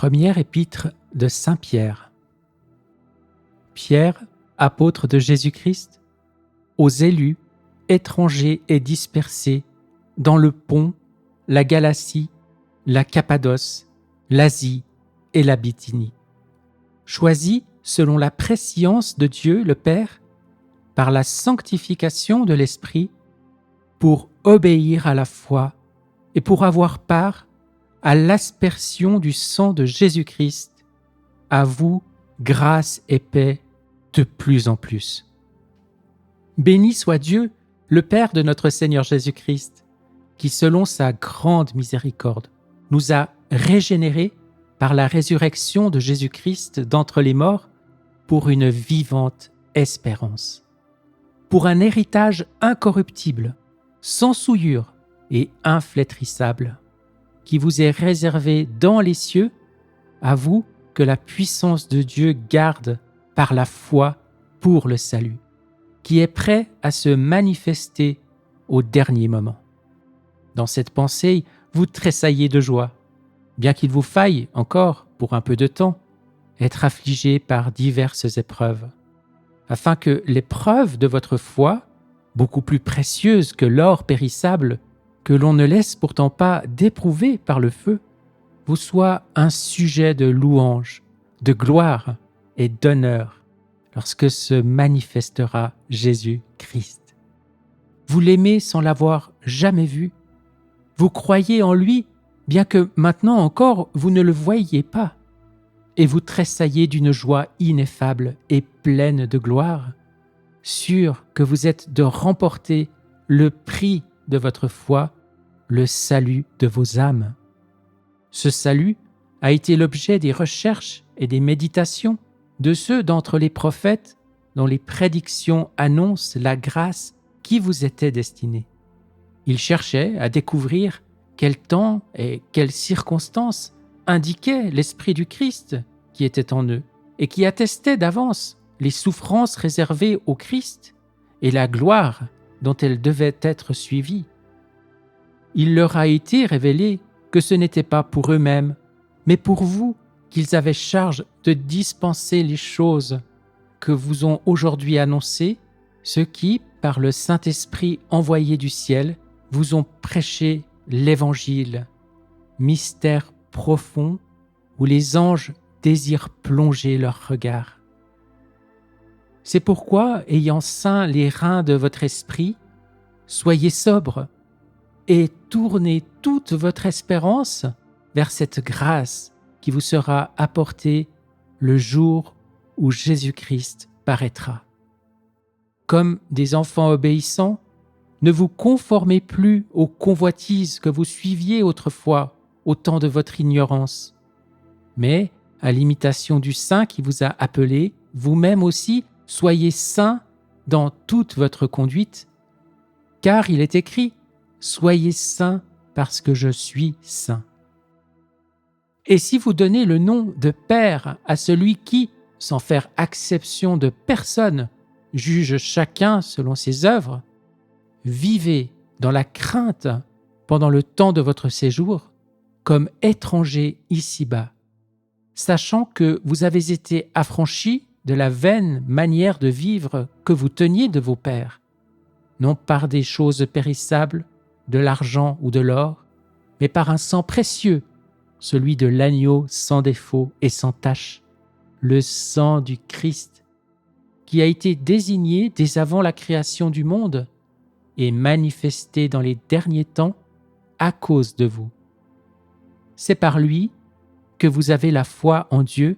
Première épître de Saint Pierre. Pierre, apôtre de Jésus-Christ, aux élus, étrangers et dispersés dans le Pont, la Galatie, la Cappadoce, l'Asie et la Bithynie, choisis selon la prescience de Dieu le Père, par la sanctification de l'Esprit, pour obéir à la foi et pour avoir part à l'aspersion du sang de Jésus-Christ, à vous, grâce et paix de plus en plus. Béni soit Dieu, le Père de notre Seigneur Jésus-Christ, qui, selon sa grande miséricorde, nous a régénérés par la résurrection de Jésus-Christ d'entre les morts pour une vivante espérance, pour un héritage incorruptible, sans souillure et inflétrissable, qui vous est réservé dans les cieux, à vous que la puissance de Dieu garde par la foi pour le salut, qui est prêt à se manifester au dernier moment. Dans cette pensée, vous tressaillez de joie, bien qu'il vous faille encore, pour un peu de temps, être affligé par diverses épreuves, afin que l'épreuve de votre foi, beaucoup plus précieuse que l'or périssable, que l'on ne laisse pourtant pas d'éprouver par le feu, vous soit un sujet de louange, de gloire et d'honneur lorsque se manifestera Jésus-Christ. Vous l'aimez sans l'avoir jamais vu. Vous croyez en lui, bien que maintenant encore vous ne le voyiez pas. Et vous tressaillez d'une joie ineffable et pleine de gloire, sûr que vous êtes de remporter le prix de votre foi, le salut de vos âmes. Ce salut a été l'objet des recherches et des méditations de ceux d'entre les prophètes dont les prédictions annoncent la grâce qui vous était destinée. Ils cherchaient à découvrir quel temps et quelles circonstances indiquaient l'Esprit du Christ qui était en eux et qui attestait d'avance les souffrances réservées au Christ et la gloire dont elles devaient être suivies. Il leur a été révélé que ce n'était pas pour eux-mêmes, mais pour vous qu'ils avaient charge de dispenser les choses que vous ont aujourd'hui annoncées, ceux qui, par le Saint-Esprit envoyé du ciel, vous ont prêché l'Évangile, mystère profond où les anges désirent plonger leur regard. C'est pourquoi, ayant ceint les reins de votre esprit, soyez sobres et tournez toute votre espérance vers cette grâce qui vous sera apportée le jour où Jésus-Christ paraîtra. Comme des enfants obéissants, ne vous conformez plus aux convoitises que vous suiviez autrefois au temps de votre ignorance, mais, à l'imitation du Saint qui vous a appelé, vous-même aussi soyez saints dans toute votre conduite, car il est écrit « Soyez saints parce que je suis saint ». Et si vous donnez le nom de Père à celui qui, sans faire acception de personne, juge chacun selon ses œuvres, vivez dans la crainte pendant le temps de votre séjour, comme étrangers ici-bas, sachant que vous avez été affranchis de la vaine manière de vivre que vous teniez de vos pères, non par des choses périssables, de l'argent ou de l'or, mais par un sang précieux, celui de l'agneau sans défaut et sans tache, le sang du Christ, qui a été désigné dès avant la création du monde et manifesté dans les derniers temps à cause de vous. C'est par lui que vous avez la foi en Dieu,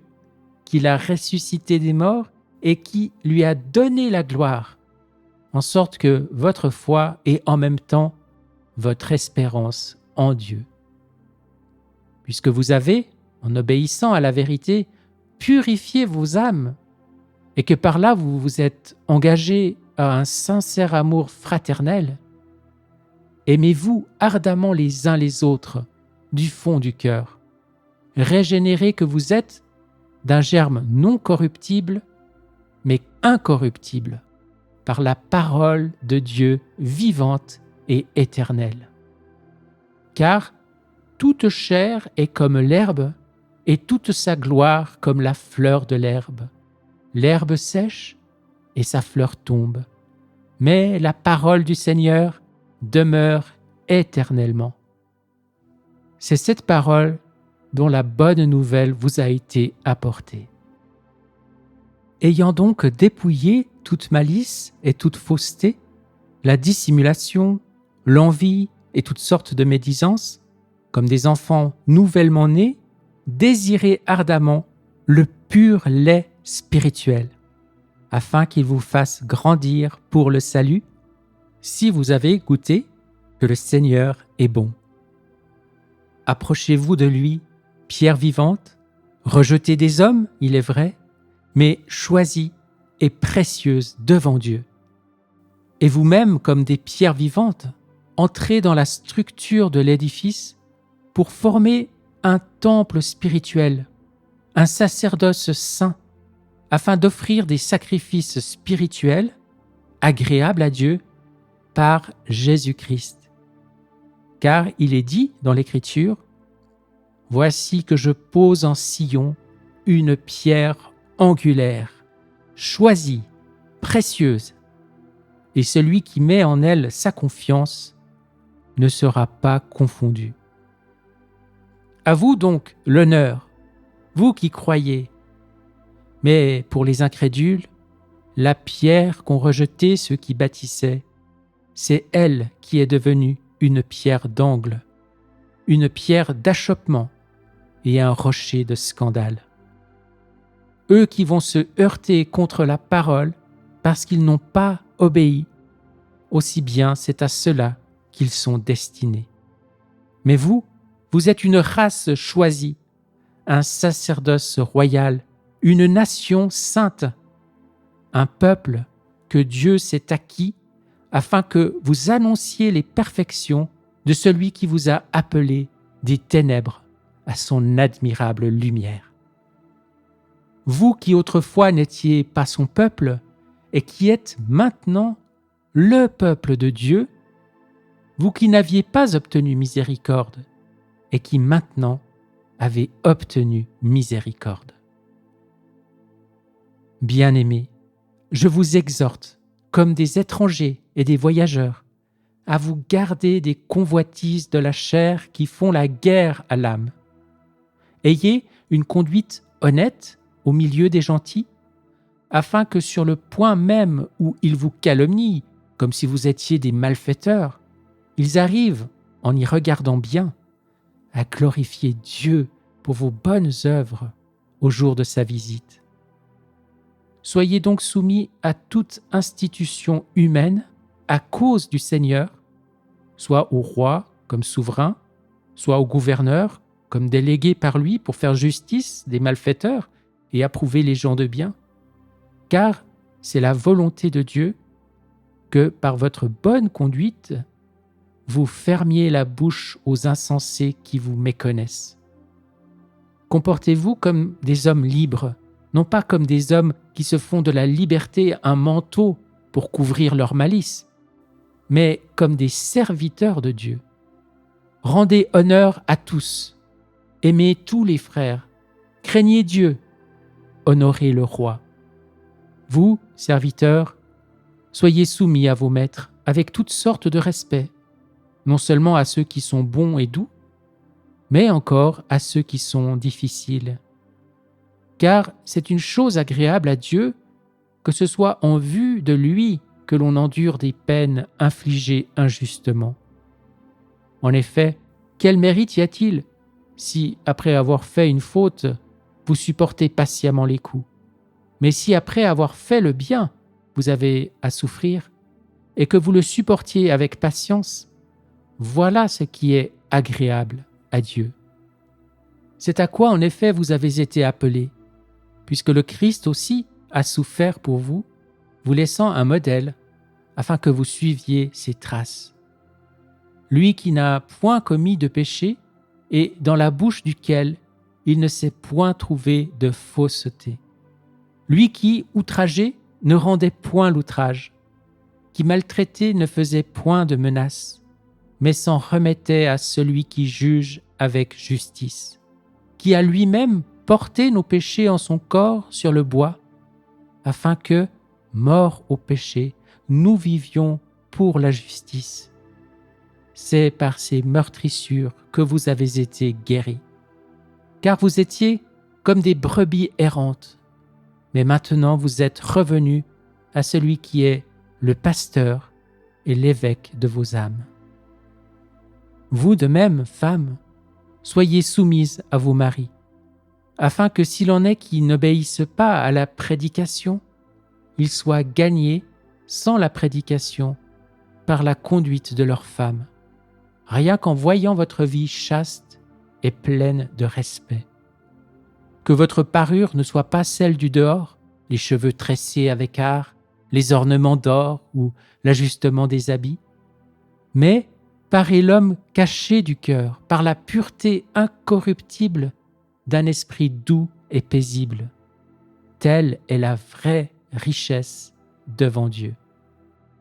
qui l'a ressuscité des morts et qui lui a donné la gloire, en sorte que votre foi est en même temps votre espérance en Dieu. Puisque vous avez, en obéissant à la vérité, purifié vos âmes, et que par là vous vous êtes engagés à un sincère amour fraternel, aimez-vous ardemment les uns les autres du fond du cœur, régénérés que vous êtes d'un germe non corruptible, mais incorruptible, par la parole de Dieu vivante et éternelle. Car toute chair est comme l'herbe, et toute sa gloire comme la fleur de l'herbe. L'herbe sèche et sa fleur tombe, mais la parole du Seigneur demeure éternellement. C'est cette parole dont la bonne nouvelle vous a été apportée. Ayant donc dépouillé toute malice et toute fausseté, la dissimulation, l'envie et toutes sortes de médisances, comme des enfants nouvellement nés, désirez ardemment le pur lait spirituel, afin qu'il vous fasse grandir pour le salut, si vous avez goûté que le Seigneur est bon. Approchez-vous de lui, pierre vivante, rejetée des hommes, il est vrai, mais choisie et précieuse devant Dieu. Et vous-même, comme des pierres vivantes, entrez dans la structure de l'édifice pour former un temple spirituel, un sacerdoce saint, afin d'offrir des sacrifices spirituels agréables à Dieu par Jésus-Christ. Car il est dit dans l'Écriture, « Voici que je pose en Sion une pierre angulaire, choisie, précieuse, et celui qui met en elle sa confiance ne sera pas confondu. » À vous donc l'honneur, vous qui croyez. Mais pour les incrédules, la pierre qu'ont rejetée ceux qui bâtissaient, c'est elle qui est devenue une pierre d'angle, une pierre d'achoppement et un rocher de scandale. Eux qui vont se heurter contre la parole parce qu'ils n'ont pas obéi, aussi bien c'est à cela qu'ils sont destinés. Mais vous, vous êtes une race choisie, un sacerdoce royal, une nation sainte, un peuple que Dieu s'est acquis afin que vous annonciez les perfections de celui qui vous a appelé des ténèbres à son admirable lumière. Vous qui autrefois n'étiez pas son peuple et qui êtes maintenant le peuple de Dieu, vous qui n'aviez pas obtenu miséricorde et qui maintenant avez obtenu miséricorde. Bien-aimés, je vous exhorte, comme des étrangers et des voyageurs, à vous garder des convoitises de la chair qui font la guerre à l'âme. Ayez une conduite honnête au milieu des gentils, afin que sur le point même où ils vous calomnient, comme si vous étiez des malfaiteurs, ils arrivent, en y regardant bien, à glorifier Dieu pour vos bonnes œuvres au jour de sa visite. Soyez donc soumis à toute institution humaine à cause du Seigneur, soit au roi comme souverain, soit au gouverneur comme délégué par lui pour faire justice des malfaiteurs et approuver les gens de bien, car c'est la volonté de Dieu que par votre bonne conduite, vous fermiez la bouche aux insensés qui vous méconnaissent. Comportez-vous comme des hommes libres, non pas comme des hommes qui se font de la liberté un manteau pour couvrir leur malice, mais comme des serviteurs de Dieu. Rendez honneur à tous, aimez tous les frères, craignez Dieu, honorez le roi. Vous, serviteurs, soyez soumis à vos maîtres avec toutes sortes de respect, non seulement à ceux qui sont bons et doux, mais encore à ceux qui sont difficiles. Car c'est une chose agréable à Dieu que ce soit en vue de lui que l'on endure des peines infligées injustement. En effet, quel mérite y a-t-il si, après avoir fait une faute, vous supportez patiemment les coups? Mais si, après avoir fait le bien, vous avez à souffrir, et que vous le supportiez avec patience, voilà ce qui est agréable à Dieu. C'est à quoi en effet vous avez été appelés, puisque le Christ aussi a souffert pour vous, vous laissant un modèle, afin que vous suiviez ses traces. Lui qui n'a point commis de péché, et dans la bouche duquel il ne s'est point trouvé de fausseté. Lui qui, outragé, ne rendait point l'outrage, qui maltraité ne faisait point de menaces, mais s'en remettait à celui qui juge avec justice, qui a lui-même porté nos péchés en son corps sur le bois, afin que, morts au péché, nous vivions pour la justice. C'est par ces meurtrissures que vous avez été guéris. Car vous étiez comme des brebis errantes, mais maintenant vous êtes revenus à celui qui est le pasteur et l'évêque de vos âmes. Vous de même, femmes, soyez soumises à vos maris, afin que s'il en est qui n'obéissent pas à la prédication, ils soient gagnés sans la prédication par la conduite de leurs femmes, rien qu'en voyant votre vie chaste et pleine de respect. Que votre parure ne soit pas celle du dehors, les cheveux tressés avec art, les ornements d'or ou l'ajustement des habits, mais parez l'homme caché du cœur par la pureté incorruptible d'un esprit doux et paisible. Telle est la vraie richesse devant Dieu.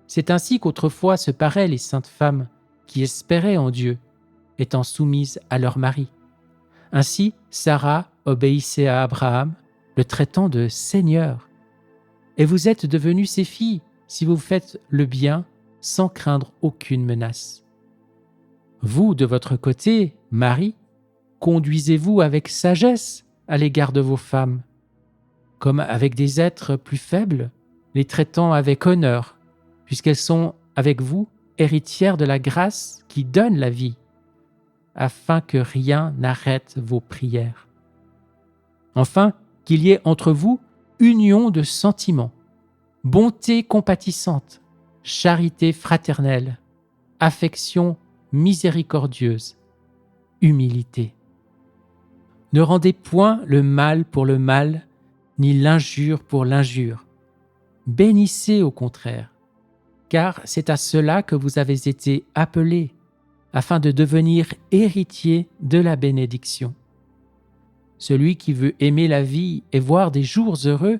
C'est ainsi qu'autrefois se paraient les saintes femmes qui espéraient en Dieu, étant soumises à leur mari. Ainsi, Sarah obéissait à Abraham, le traitant de Seigneur. Et vous êtes devenues ses filles si vous faites le bien sans craindre aucune menace. Vous, de votre côté, Marie, conduisez-vous avec sagesse à l'égard de vos femmes, comme avec des êtres plus faibles, les traitant avec honneur, puisqu'elles sont avec vous héritières de la grâce qui donne la vie, afin que rien n'arrête vos prières. Enfin, qu'il y ait entre vous union de sentiments, bonté compatissante, charité fraternelle, affection miséricordieuse, humilité. Ne rendez point le mal pour le mal, ni l'injure pour l'injure. Bénissez au contraire, car c'est à cela que vous avez été appelés, afin de devenir héritiers de la bénédiction. Celui qui veut aimer la vie et voir des jours heureux,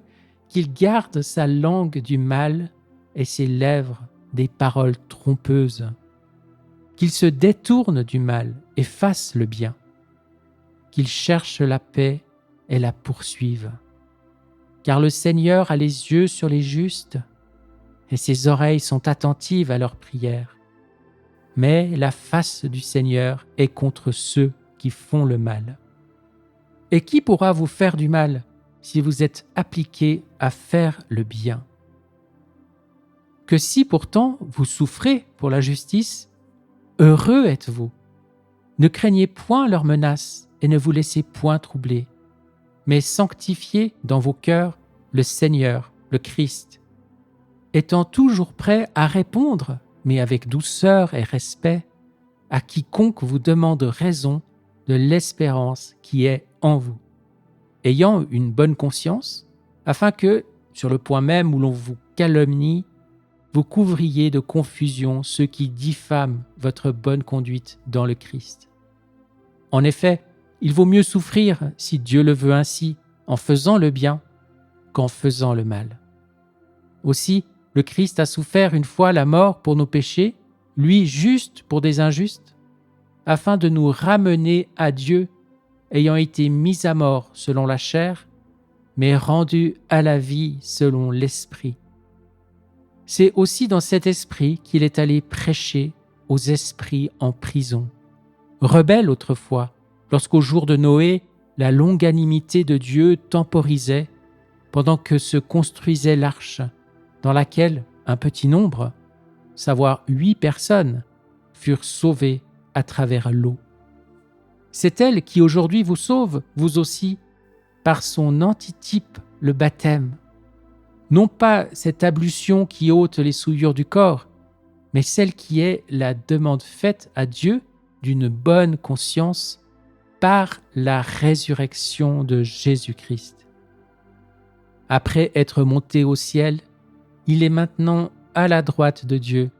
qu'il garde sa langue du mal et ses lèvres des paroles trompeuses. Qu'il se détourne du mal et fasse le bien. Qu'il cherche la paix et la poursuive. Car le Seigneur a les yeux sur les justes et ses oreilles sont attentives à leurs prières. Mais la face du Seigneur est contre ceux qui font le mal. Et qui pourra vous faire du mal si vous êtes appliqués à faire le bien? Que si pourtant vous souffrez pour la justice, heureux êtes-vous. Ne craignez point leurs menaces et ne vous laissez point troubler, mais sanctifiez dans vos cœurs le Seigneur, le Christ, étant toujours prêt à répondre, mais avec douceur et respect, à quiconque vous demande raison de l'espérance qui est en vous, ayant une bonne conscience, afin que, sur le point même où l'on vous calomnie, vous couvriez de confusion ceux qui diffament votre bonne conduite dans le Christ. En effet, il vaut mieux souffrir, si Dieu le veut ainsi, en faisant le bien qu'en faisant le mal. Aussi, le Christ a souffert une fois la mort pour nos péchés, lui juste pour des injustes, afin de nous ramener à Dieu, ayant été mis à mort selon la chair, mais rendu à la vie selon l'Esprit. C'est aussi dans cet esprit qu'il est allé prêcher aux esprits en prison. Rebelle autrefois, lorsqu'au jour de Noé, la longanimité de Dieu temporisait, pendant que se construisait l'arche, dans laquelle un petit nombre, savoir 8 personnes, furent sauvées à travers l'eau. C'est elle qui aujourd'hui vous sauve, vous aussi, par son antitype, le baptême. Non pas cette ablution qui ôte les souillures du corps, mais celle qui est la demande faite à Dieu d'une bonne conscience par la résurrection de Jésus-Christ. Après être monté au ciel, il est maintenant à la droite de Dieu.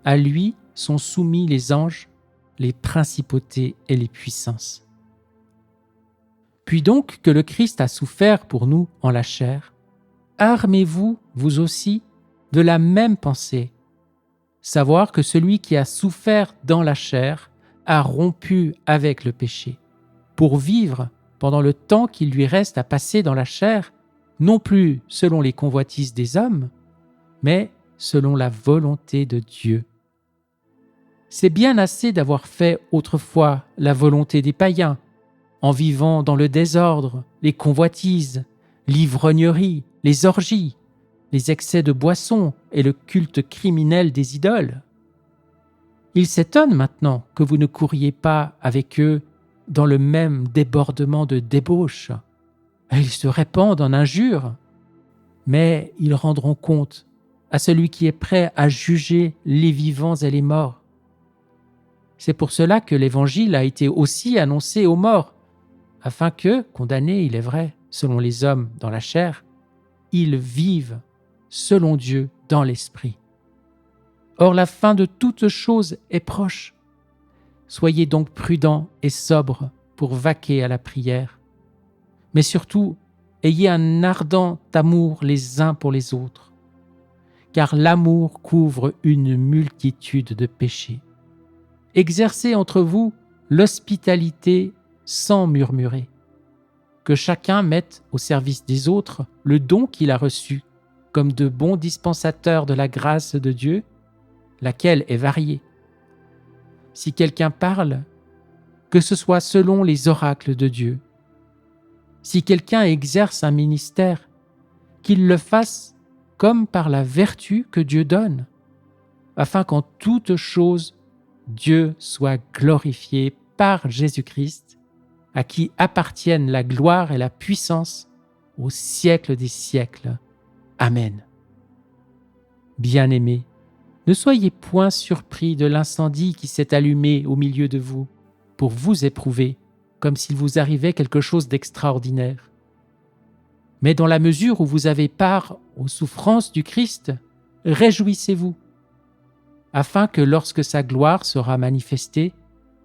À lui sont soumis les anges, les principautés et les puissances. Puis donc que le Christ a souffert pour nous en la chair, armez-vous, vous aussi, de la même pensée, savoir que celui qui a souffert dans la chair a rompu avec le péché, pour vivre pendant le temps qu'il lui reste à passer dans la chair, non plus selon les convoitises des hommes, mais selon la volonté de Dieu. C'est bien assez d'avoir fait autrefois la volonté des païens, en vivant dans le désordre, les convoitises, l'ivrognerie, les orgies, les excès de boisson et le culte criminel des idoles. Ils s'étonnent maintenant que vous ne couriez pas avec eux dans le même débordement de débauche. Ils se répandent en injures, mais ils rendront compte à celui qui est prêt à juger les vivants et les morts. C'est pour cela que l'Évangile a été aussi annoncé aux morts, afin que, condamnés, il est vrai, selon les hommes dans la chair, ils vivent selon Dieu dans l'esprit. Or la fin de toutes choses est proche. Soyez donc prudents et sobres pour vaquer à la prière. Mais surtout, ayez un ardent amour les uns pour les autres, car l'amour couvre une multitude de péchés. Exercez entre vous l'hospitalité sans murmurer. Que chacun mette au service des autres le don qu'il a reçu, comme de bons dispensateurs de la grâce de Dieu, laquelle est variée. Si quelqu'un parle, que ce soit selon les oracles de Dieu. Si quelqu'un exerce un ministère, qu'il le fasse comme par la vertu que Dieu donne, afin qu'en toutes choses, Dieu soit glorifié par Jésus-Christ, à qui appartiennent la gloire et la puissance au siècle des siècles. Amen. Bien-aimés, ne soyez point surpris de l'incendie qui s'est allumé au milieu de vous pour vous éprouver, comme s'il vous arrivait quelque chose d'extraordinaire. Mais dans la mesure où vous avez part aux souffrances du Christ, réjouissez-vous, afin que lorsque sa gloire sera manifestée,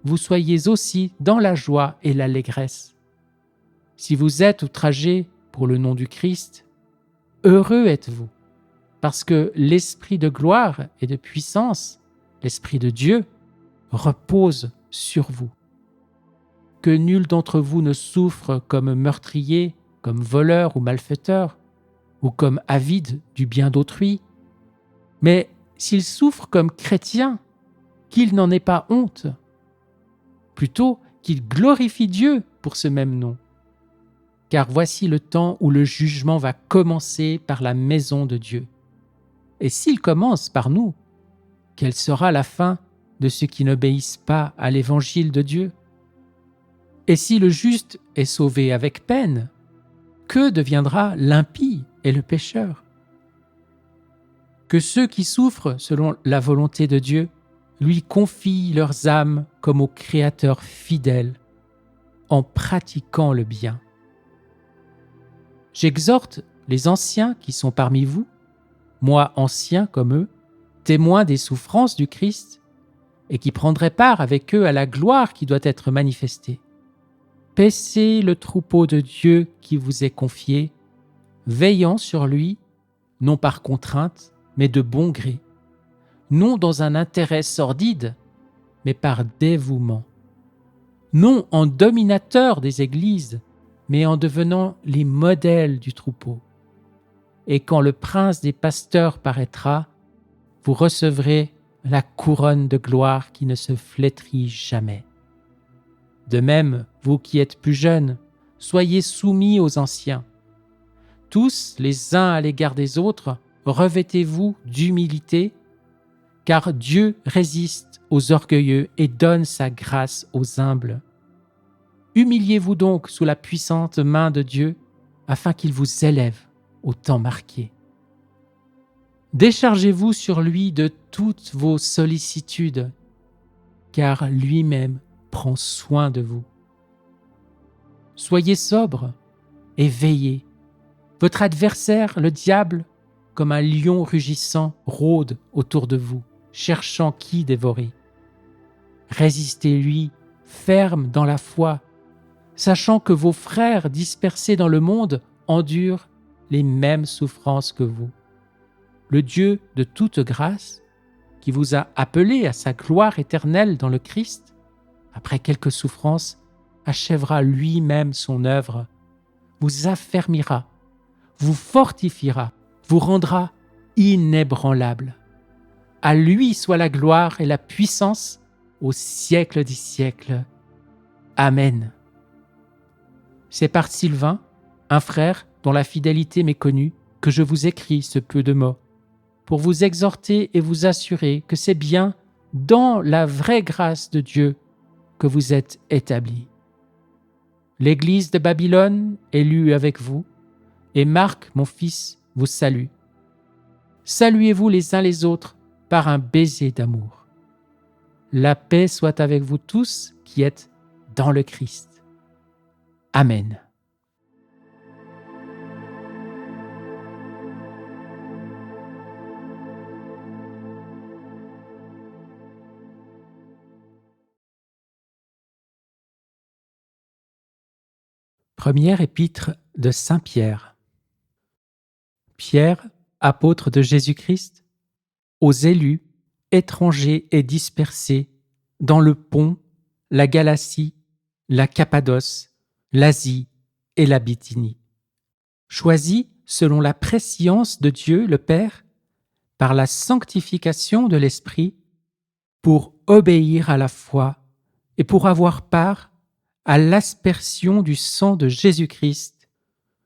vous soyez aussi dans la joie et l'allégresse. Si vous êtes outragés pour le nom du Christ, heureux êtes-vous, parce que l'Esprit de gloire et de puissance, l'Esprit de Dieu, repose sur vous. Que nul d'entre vous ne souffre comme meurtrier, comme voleur ou malfaiteur, ou comme avide du bien d'autrui, mais s'il souffre comme chrétien, qu'il n'en ait pas honte, plutôt qu'il glorifie Dieu pour ce même nom. Car voici le temps où le jugement va commencer par la maison de Dieu. Et s'il commence par nous, quelle sera la fin de ceux qui n'obéissent pas à l'évangile de Dieu? Et si le juste est sauvé avec peine, que deviendra l'impie et le pécheur? Que ceux qui souffrent selon la volonté de Dieu lui confient leurs âmes comme au Créateur fidèle, en pratiquant le bien. J'exhorte les anciens qui sont parmi vous, moi ancien comme eux, témoins des souffrances du Christ, et qui prendrai part avec eux à la gloire qui doit être manifestée. Paissez le troupeau de Dieu qui vous est confié, veillant sur lui, non par contrainte, mais de bon gré, non dans un intérêt sordide, mais par dévouement, non en dominateur des églises, mais en devenant les modèles du troupeau. Et quand le prince des pasteurs paraîtra, vous recevrez la couronne de gloire qui ne se flétrit jamais. De même, vous qui êtes plus jeunes, soyez soumis aux anciens. Tous, les uns à l'égard des autres, revêtez-vous d'humilité, car Dieu résiste aux orgueilleux et donne sa grâce aux humbles. Humiliez-vous donc sous la puissante main de Dieu, afin qu'il vous élève au temps marqué. Déchargez-vous sur lui de toutes vos sollicitudes, car lui-même prend soin de vous. Soyez sobres et veillez. Votre adversaire, le diable, comme un lion rugissant, rôde autour de vous, cherchant qui dévorer. Résistez-lui, ferme dans la foi, sachant que vos frères dispersés dans le monde endurent les mêmes souffrances que vous. Le Dieu de toute grâce, qui vous a appelés à sa gloire éternelle dans le Christ, après quelques souffrances, achèvera lui-même son œuvre, vous affermira, vous fortifiera, vous rendra inébranlable. À lui soit la gloire et la puissance au siècle des siècles. Amen. C'est par Sylvain, un frère dont la fidélité m'est connue, que je vous écris ce peu de mots, pour vous exhorter et vous assurer que c'est bien dans la vraie grâce de Dieu que vous êtes établis. L'Église de Babylone est lue avec vous, et Marc, mon fils, vous salue. Saluez-vous les uns les autres par un baiser d'amour. La paix soit avec vous tous qui êtes dans le Christ. Amen. Première épître de Saint Pierre. Pierre, apôtre de Jésus-Christ, aux élus, étrangers et dispersés dans le Pont, la Galatie, la Cappadoce, l'Asie et la Bithynie, choisis selon la prescience de Dieu le Père, par la sanctification de l'Esprit, pour obéir à la foi et pour avoir part à l'aspersion du sang de Jésus-Christ,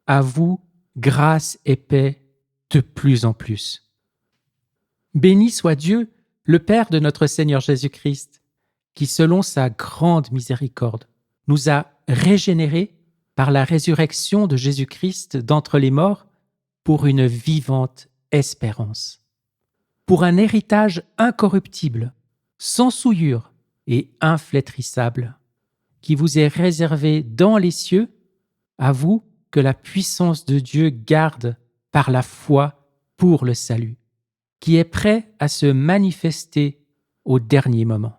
à vous, grâce et paix de plus en plus. Béni soit Dieu, le Père de notre Seigneur Jésus-Christ, qui, selon sa grande miséricorde, nous a régénérés par la résurrection de Jésus-Christ d'entre les morts pour une vivante espérance, pour un héritage incorruptible, sans souillure et inflétrissable, qui vous est réservé dans les cieux, à vous que la puissance de Dieu garde par la foi pour le salut, qui est prêt à se manifester au dernier moment.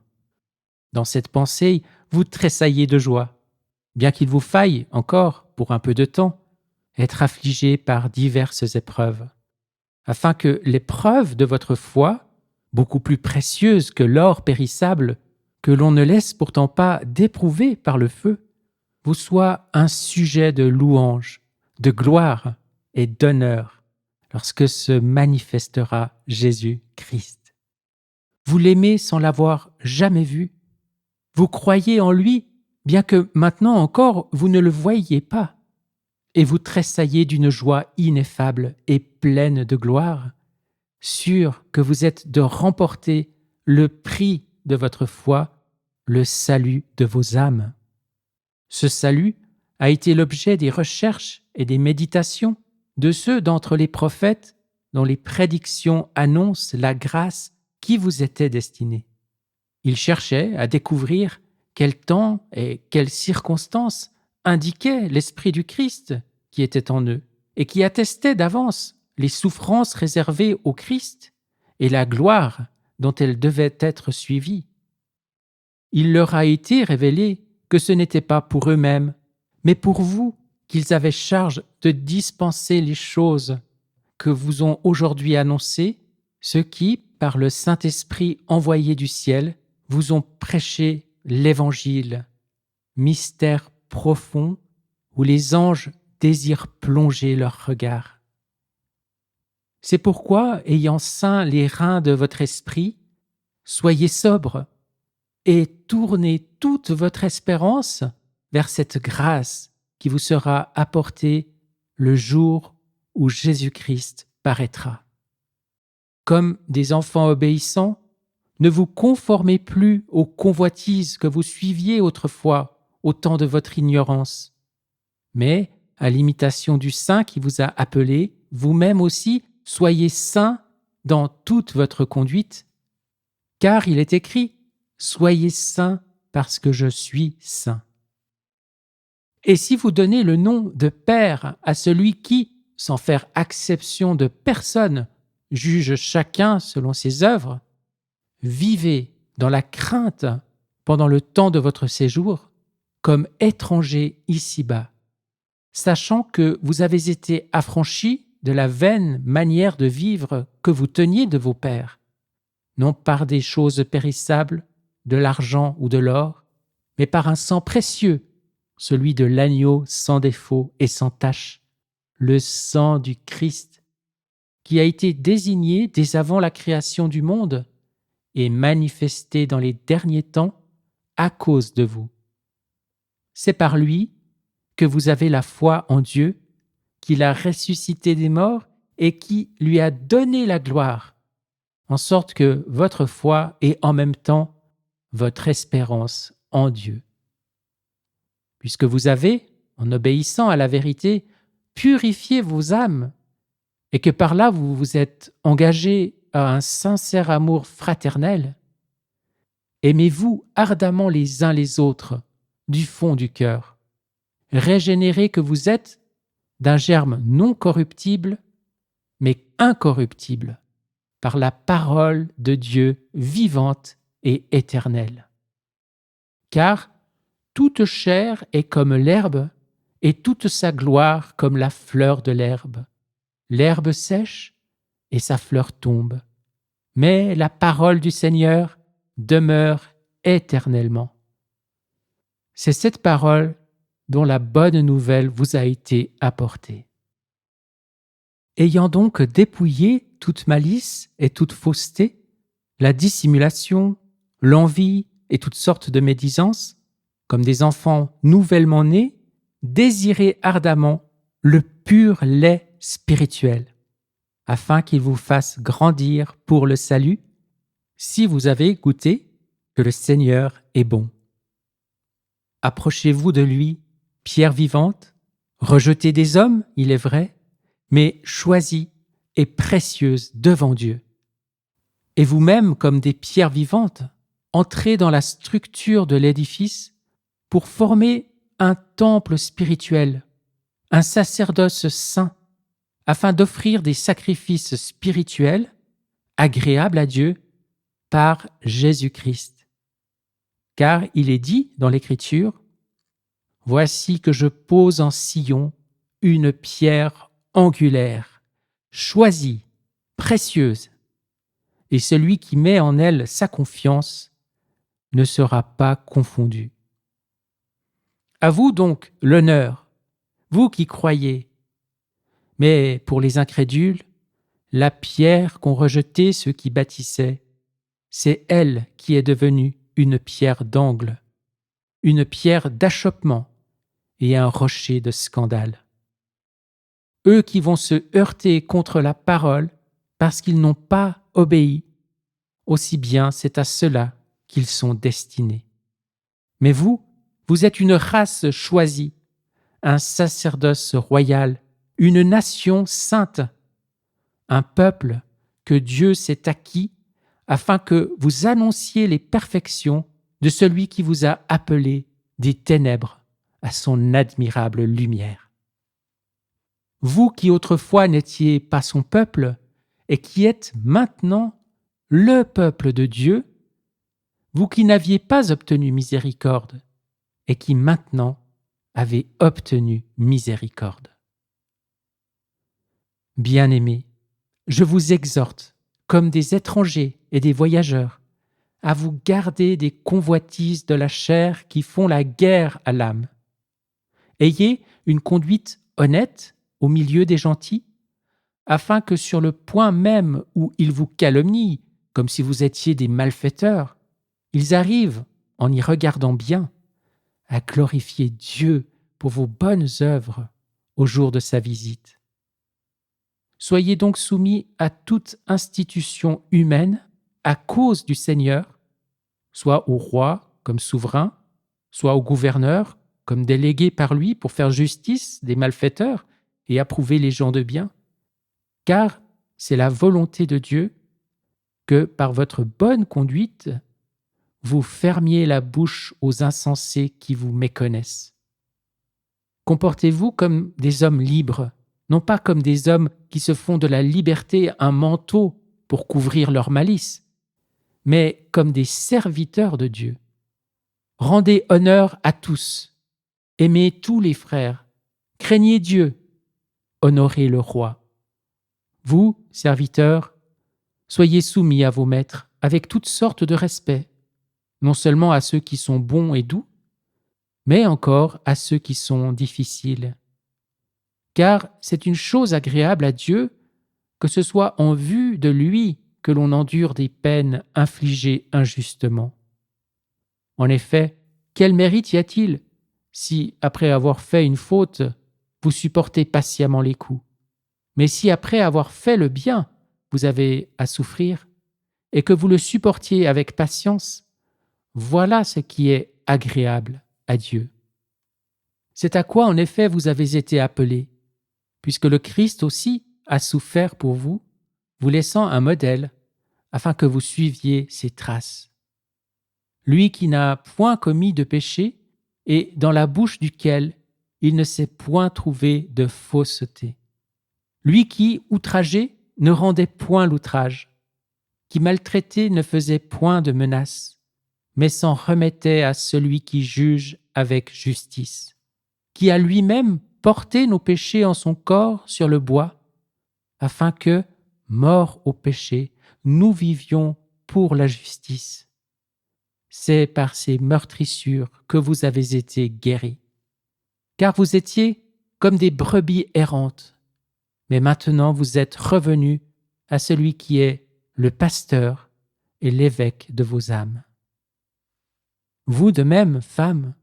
Dans cette pensée, vous tressaillez de joie, bien qu'il vous faille encore, pour un peu de temps, être affligé par diverses épreuves, afin que l'épreuve de votre foi, beaucoup plus précieuse que l'or périssable, que l'on ne laisse pourtant pas d'éprouver par le feu, vous soit un sujet de louange, de gloire et d'honneur lorsque se manifestera Jésus-Christ. Vous l'aimez sans l'avoir jamais vu. Vous croyez en lui, bien que maintenant encore vous ne le voyiez pas, et vous tressaillez d'une joie ineffable et pleine de gloire, sûr que vous êtes de remporter le prix de votre foi, le salut de vos âmes. Ce salut a été l'objet des recherches et des méditations de ceux d'entre les prophètes dont les prédictions annoncent la grâce qui vous était destinée. Ils cherchaient à découvrir quel temps et quelles circonstances indiquaient l'Esprit du Christ qui était en eux et qui attestait d'avance les souffrances réservées au Christ et la gloire dont elles devaient être suivies. Il leur a été révélé que ce n'était pas pour eux-mêmes, mais pour vous qu'ils avaient charge de dispenser les choses que vous ont aujourd'hui annoncées, ceux qui, par le Saint-Esprit envoyé du ciel, vous ont prêché l'Évangile, mystère profond où les anges désirent plonger leur regard. C'est pourquoi, ayant ceint les reins de votre esprit, soyez sobres et tournez toute votre espérance vers cette grâce qui vous sera apportée le jour où Jésus-Christ paraîtra. Comme des enfants obéissants, ne vous conformez plus aux convoitises que vous suiviez autrefois au temps de votre ignorance, mais, à l'imitation du Saint qui vous a appelé, vous-même aussi, soyez saints dans toute votre conduite, car il est écrit « Soyez saints parce que je suis saint ». Et si vous donnez le nom de Père à celui qui, sans faire acception de personne, juge chacun selon ses œuvres, vivez dans la crainte pendant le temps de votre séjour, comme étrangers ici-bas, sachant que vous avez été affranchis de la vaine manière de vivre que vous teniez de vos pères, non par des choses périssables, de l'argent ou de l'or, mais par un sang précieux, celui de l'agneau sans défaut et sans tache, le sang du Christ, qui a été désigné dès avant la création du monde et manifesté dans les derniers temps à cause de vous. C'est par lui que vous avez la foi en Dieu, qui l'a ressuscité des morts et qui lui a donné la gloire, en sorte que votre foi est en même temps votre espérance en Dieu. Puisque vous avez, en obéissant à la vérité, purifié vos âmes, et que par là vous vous êtes engagés à un sincère amour fraternel, aimez-vous ardemment les uns les autres du fond du cœur, régénérés que vous êtes d'un germe non corruptible, mais incorruptible, par la parole de Dieu vivante et éternelle. Car toute chair est comme l'herbe, et toute sa gloire comme la fleur de l'herbe. L'herbe sèche, et sa fleur tombe. Mais la parole du Seigneur demeure éternellement. C'est cette parole dont la bonne nouvelle vous a été apportée. Ayant donc dépouillé toute malice et toute fausseté, la dissimulation, l'envie et toutes sortes de médisances, comme des enfants nouvellement nés, désirez ardemment le pur lait spirituel, afin qu'il vous fasse grandir pour le salut, si vous avez goûté que le Seigneur est bon. Approchez-vous de lui, pierre vivante, rejetée des hommes, il est vrai, mais choisie et précieuse devant Dieu. Et vous-même, comme des pierres vivantes, entrez dans la structure de l'édifice pour former un temple spirituel, un sacerdoce saint, afin d'offrir des sacrifices spirituels agréables à Dieu par Jésus-Christ. Car il est dit dans l'Écriture, « Voici que je pose en Sion une pierre angulaire, choisie, précieuse, et celui qui met en elle sa confiance ne sera pas confondu. » À vous donc l'honneur, vous qui croyez. Mais pour les incrédules, la pierre qu'ont rejetée ceux qui bâtissaient, c'est elle qui est devenue une pierre d'angle, une pierre d'achoppement et un rocher de scandale. Eux qui vont se heurter contre la parole parce qu'ils n'ont pas obéi, aussi bien c'est à cela qu'ils sont destinés. Mais vous, vous êtes une race choisie, un sacerdoce royal, une nation sainte, un peuple que Dieu s'est acquis afin que vous annonciez les perfections de celui qui vous a appelé des ténèbres à son admirable lumière. Vous qui autrefois n'étiez pas son peuple et qui êtes maintenant le peuple de Dieu, vous qui n'aviez pas obtenu miséricorde et qui maintenant avez obtenu miséricorde. Bien-aimés, je vous exhorte, comme des étrangers et des voyageurs, à vous garder des convoitises de la chair qui font la guerre à l'âme. Ayez une conduite honnête au milieu des gentils, afin que sur le point même où ils vous calomnient, comme si vous étiez des malfaiteurs, ils arrivent, en y regardant bien, à glorifier Dieu pour vos bonnes œuvres au jour de sa visite. Soyez donc soumis à toute institution humaine à cause du Seigneur, soit au roi comme souverain, soit au gouverneur comme délégué par lui pour faire justice des malfaiteurs et approuver les gens de bien, car c'est la volonté de Dieu que par votre bonne conduite, vous fermiez la bouche aux insensés qui vous méconnaissent. Comportez-vous comme des hommes libres, non pas comme des hommes qui se font de la liberté un manteau pour couvrir leur malice, mais comme des serviteurs de Dieu. Rendez honneur à tous, aimez tous les frères, craignez Dieu, honorez le roi. Vous, serviteurs, soyez soumis à vos maîtres avec toutes sortes de respect, non seulement à ceux qui sont bons et doux, mais encore à ceux qui sont difficiles. Car c'est une chose agréable à Dieu que ce soit en vue de lui que l'on endure des peines infligées injustement. En effet, quel mérite y a-t-il si, après avoir fait une faute, vous supportez patiemment les coups? Mais si, après avoir fait le bien, vous avez à souffrir, et que vous le supportiez avec patience, voilà ce qui est agréable à Dieu. C'est à quoi, en effet, vous avez été appelés, puisque le Christ aussi a souffert pour vous, vous laissant un modèle, afin que vous suiviez ses traces. Lui qui n'a point commis de péché, et dans la bouche duquel il ne s'est point trouvé de fausseté. Lui qui, outragé, ne rendait point l'outrage, qui maltraité ne faisait point de menace, mais s'en remettait à celui qui juge avec justice, qui a lui-même porté nos péchés en son corps sur le bois, afin que, morts au péché, nous vivions pour la justice. C'est par ces meurtrissures que vous avez été guéris. Car vous étiez comme des brebis errantes, mais maintenant vous êtes revenus à celui qui est le pasteur et l'évêque de vos âmes. Vous de même, femmes,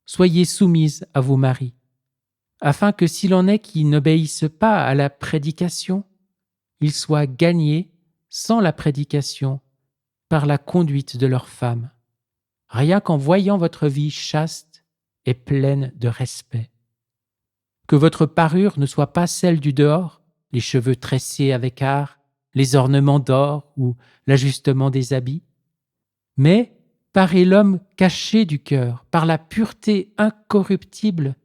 soyez soumises à vos maris, afin que s'il en est qui n'obéissent pas à la prédication, ils soient gagnés sans la prédication par la conduite de leurs femmes, rien qu'en voyant votre vie chaste et pleine de respect. Que votre parure ne soit pas celle du dehors, les cheveux tressés avec art, les ornements d'or ou l'ajustement des habits, mais parez l'homme caché du cœur par la pureté incorruptible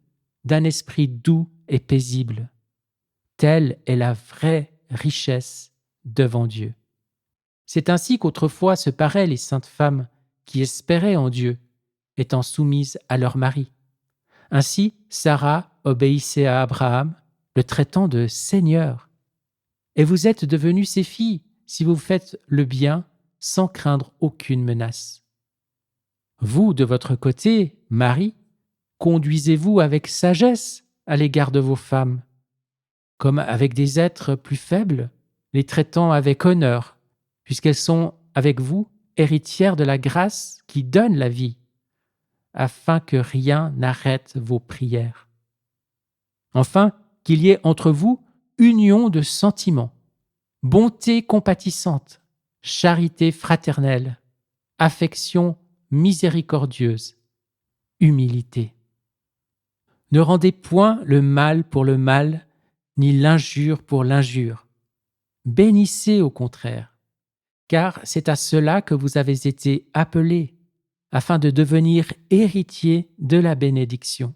d'un esprit doux et paisible. Telle est la vraie richesse devant Dieu. C'est ainsi qu'autrefois se paraient les saintes femmes qui espéraient en Dieu, étant soumises à leur mari. Ainsi, Sarah obéissait à Abraham, le traitant de Seigneur. Et vous êtes devenues ses filles si vous faites le bien sans craindre aucune menace. Vous, de votre côté, Marie, conduisez-vous avec sagesse à l'égard de vos femmes, comme avec des êtres plus faibles, les traitant avec honneur, puisqu'elles sont, avec vous, héritières de la grâce qui donne la vie, afin que rien n'arrête vos prières. Enfin, qu'il y ait entre vous union de sentiments, bonté compatissante, charité fraternelle, affection miséricordieuse, humilité. Ne rendez point le mal pour le mal, ni l'injure pour l'injure. Bénissez au contraire, car c'est à cela que vous avez été appelés, afin de devenir héritiers de la bénédiction.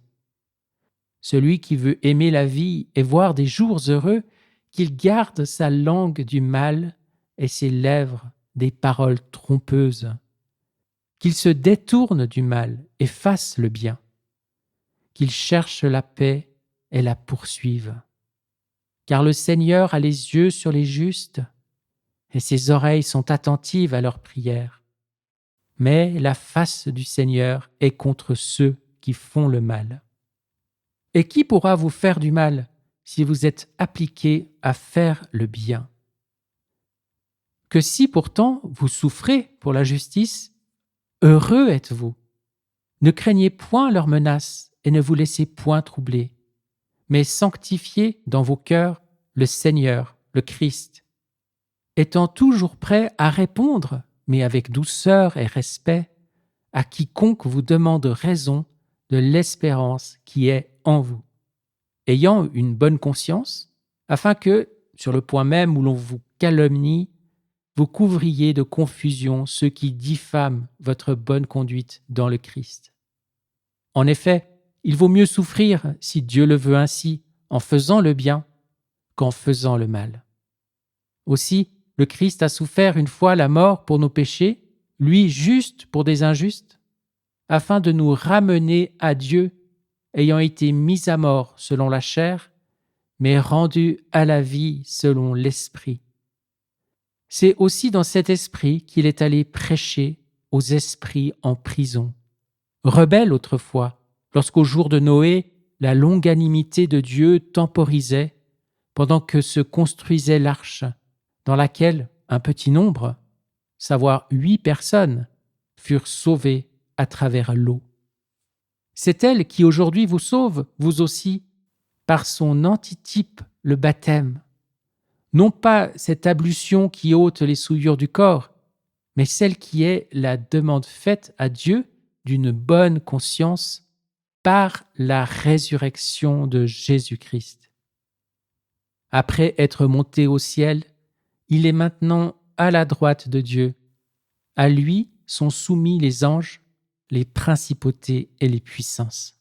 Celui qui veut aimer la vie et voir des jours heureux, qu'il garde sa langue du mal et ses lèvres des paroles trompeuses. Qu'il se détourne du mal et fasse le bien. Qu'il cherche la paix et la poursuive. Car le Seigneur a les yeux sur les justes et ses oreilles sont attentives à leurs prières. Mais la face du Seigneur est contre ceux qui font le mal. Et qui pourra vous faire du mal si vous êtes appliqués à faire le bien? Que si pourtant vous souffrez pour la justice, heureux êtes-vous. Ne craignez point leurs menaces et ne vous laissez point troubler, mais sanctifiez dans vos cœurs le Seigneur, le Christ, étant toujours prêt à répondre, mais avec douceur et respect, à quiconque vous demande raison de l'espérance qui est en vous, ayant une bonne conscience, afin que, sur le point même où l'on vous calomnie, vous couvriez de confusion ceux qui diffament votre bonne conduite dans le Christ. En effet, il vaut mieux souffrir, si Dieu le veut ainsi, en faisant le bien qu'en faisant le mal. Aussi, le Christ a souffert une fois la mort pour nos péchés, lui juste pour des injustes, afin de nous ramener à Dieu, ayant été mis à mort selon la chair, mais rendu à la vie selon l'Esprit. C'est aussi dans cet esprit qu'il est allé prêcher aux esprits en prison, rebelles autrefois, lorsqu'au jour de Noé, la longanimité de Dieu temporisait pendant que se construisait l'arche, dans laquelle un petit nombre, savoir 8 personnes, furent sauvées à travers l'eau. C'est elle qui aujourd'hui vous sauve, vous aussi, par son antitype, le baptême. Non pas cette ablution qui ôte les souillures du corps, mais celle qui est la demande faite à Dieu d'une bonne conscience par la résurrection de Jésus-Christ. Après être monté au ciel, il est maintenant à la droite de Dieu. À lui sont soumis les anges, les principautés et les puissances.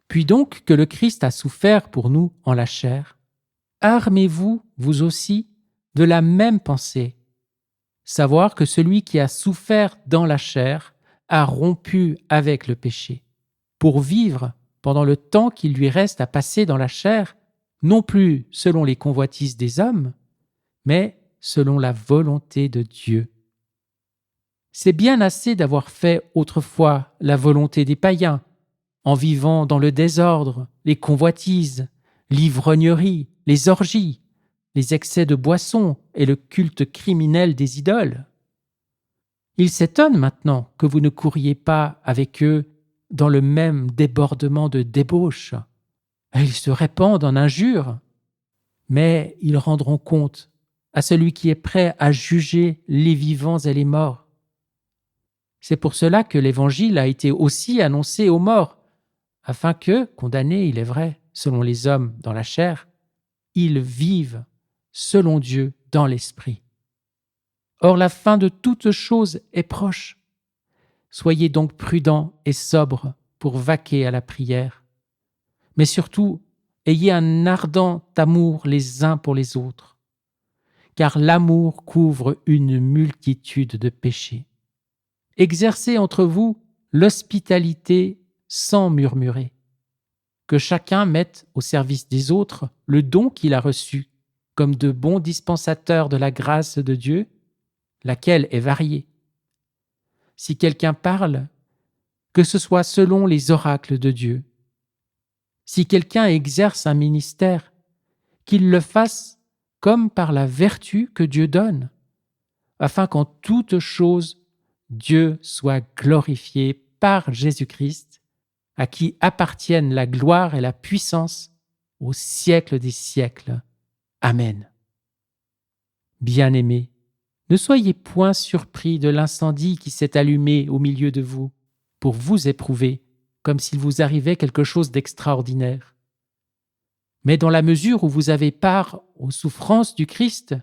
Puis donc que le Christ a souffert pour nous en la chair, armez-vous, vous aussi, de la même pensée, savoir que celui qui a souffert dans la chair a rompu avec le péché, pour vivre pendant le temps qu'il lui reste à passer dans la chair, non plus selon les convoitises des hommes, mais selon la volonté de Dieu. C'est bien assez d'avoir fait autrefois la volonté des païens, en vivant dans le désordre, les convoitises, l'ivrognerie, les orgies, les excès de boisson et le culte criminel des idoles. Ils s'étonnent maintenant que vous ne couriez pas avec eux dans le même débordement de débauche. Et ils se répandent en injures, mais ils rendront compte à celui qui est prêt à juger les vivants et les morts. C'est pour cela que l'Évangile a été aussi annoncé aux morts, afin que, condamnés, il est vrai, selon les hommes dans la chair, ils vivent selon Dieu dans l'esprit. Or la fin de toute chose est proche. Soyez donc prudents et sobres pour vaquer à la prière. Mais surtout, ayez un ardent amour les uns pour les autres, car l'amour couvre une multitude de péchés. Exercez entre vous l'hospitalité sans murmurer. Que chacun mette au service des autres le don qu'il a reçu, comme de bons dispensateurs de la grâce de Dieu, laquelle est variée. Si quelqu'un parle, que ce soit selon les oracles de Dieu. Si quelqu'un exerce un ministère, qu'il le fasse comme par la vertu que Dieu donne, afin qu'en toute chose, Dieu soit glorifié par Jésus-Christ, à qui appartiennent la gloire et la puissance au siècle des siècles. Amen. Bien-aimés, ne soyez point surpris de l'incendie qui s'est allumé au milieu de vous pour vous éprouver, comme s'il vous arrivait quelque chose d'extraordinaire. Mais dans la mesure où vous avez part aux souffrances du Christ,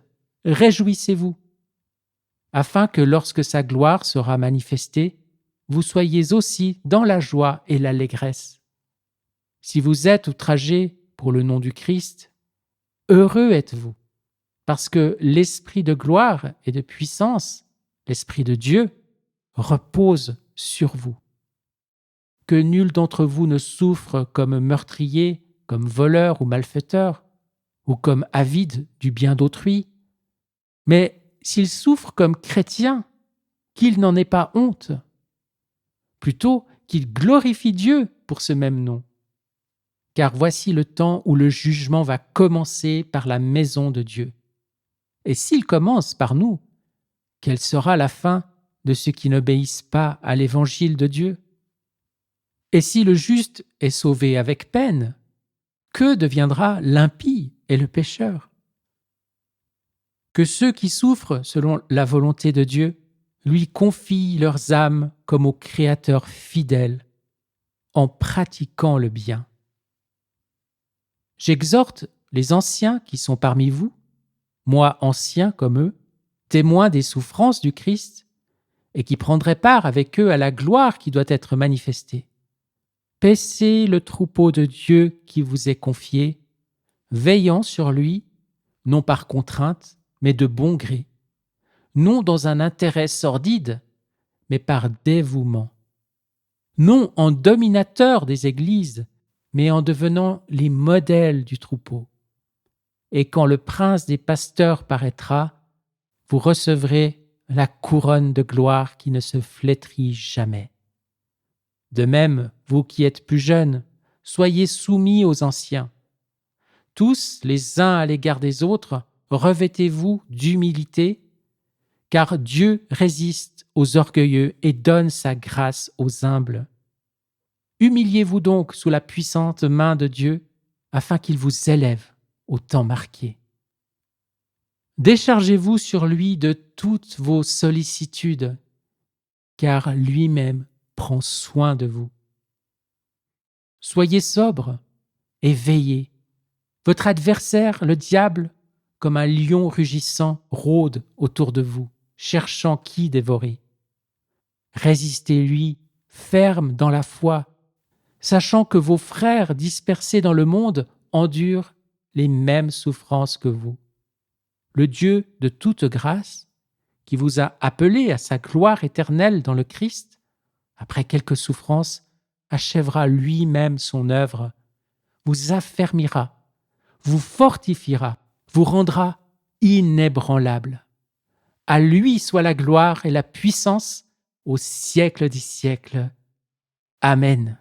réjouissez-vous, afin que lorsque sa gloire sera manifestée, vous soyez aussi dans la joie et l'allégresse. Si vous êtes outragés pour le nom du Christ, heureux êtes-vous, parce que l'Esprit de gloire et de puissance, l'Esprit de Dieu, repose sur vous. Que nul d'entre vous ne souffre comme meurtrier, comme voleur ou malfaiteur, ou comme avide du bien d'autrui, mais s'il souffre comme chrétien, qu'il n'en ait pas honte, plutôt qu'il glorifie Dieu pour ce même nom. Car voici le temps où le jugement va commencer par la maison de Dieu. Et s'il commence par nous, quelle sera la fin de ceux qui n'obéissent pas à l'évangile de Dieu? Et si le juste est sauvé avec peine, que deviendra l'impie et le pécheur? Que ceux qui souffrent selon la volonté de Dieu lui confient leurs âmes comme au Créateur fidèle, en pratiquant le bien. J'exhorte les anciens qui sont parmi vous, moi ancien comme eux, témoins des souffrances du Christ, et qui prendraient part avec eux à la gloire qui doit être manifestée. Paissez le troupeau de Dieu qui vous est confié, veillant sur lui, non par contrainte, mais de bon gré, non dans un intérêt sordide, mais par dévouement, non en dominateur des églises, mais en devenant les modèles du troupeau. Et quand le prince des pasteurs paraîtra, vous recevrez la couronne de gloire qui ne se flétrit jamais. De même, vous qui êtes plus jeunes, soyez soumis aux anciens. Tous, les uns à l'égard des autres, revêtez-vous d'humilité, car Dieu résiste aux orgueilleux et donne sa grâce aux humbles. Humiliez-vous donc sous la puissante main de Dieu, afin qu'il vous élève au temps marqué. Déchargez-vous sur lui de toutes vos sollicitudes, car lui-même prend soin de vous. Soyez sobre et veillez. Votre adversaire, le diable, comme un lion rugissant, rôde autour de vous, cherchant qui dévorer. Résistez-lui, ferme dans la foi, sachant que vos frères dispersés dans le monde endurent les mêmes souffrances que vous. Le Dieu de toute grâce, qui vous a appelé à sa gloire éternelle dans le Christ, après quelques souffrances, achèvera lui-même son œuvre, vous affermira, vous fortifiera, vous rendra inébranlable. À lui soit la gloire et la puissance au siècle des siècles. Amen.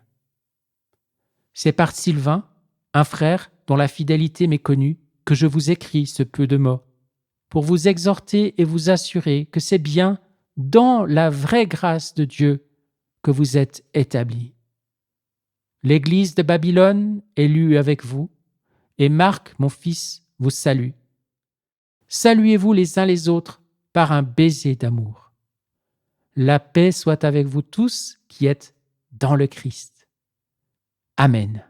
C'est par Sylvain, un frère dont la fidélité m'est connue, que je vous écris ce peu de mots, pour vous exhorter et vous assurer que c'est bien dans la vraie grâce de Dieu que vous êtes établis. L'Église de Babylone est lue avec vous, et Marc, mon fils, vous salue. Saluez-vous les uns les autres par un baiser d'amour. La paix soit avec vous tous qui êtes dans le Christ. Amen.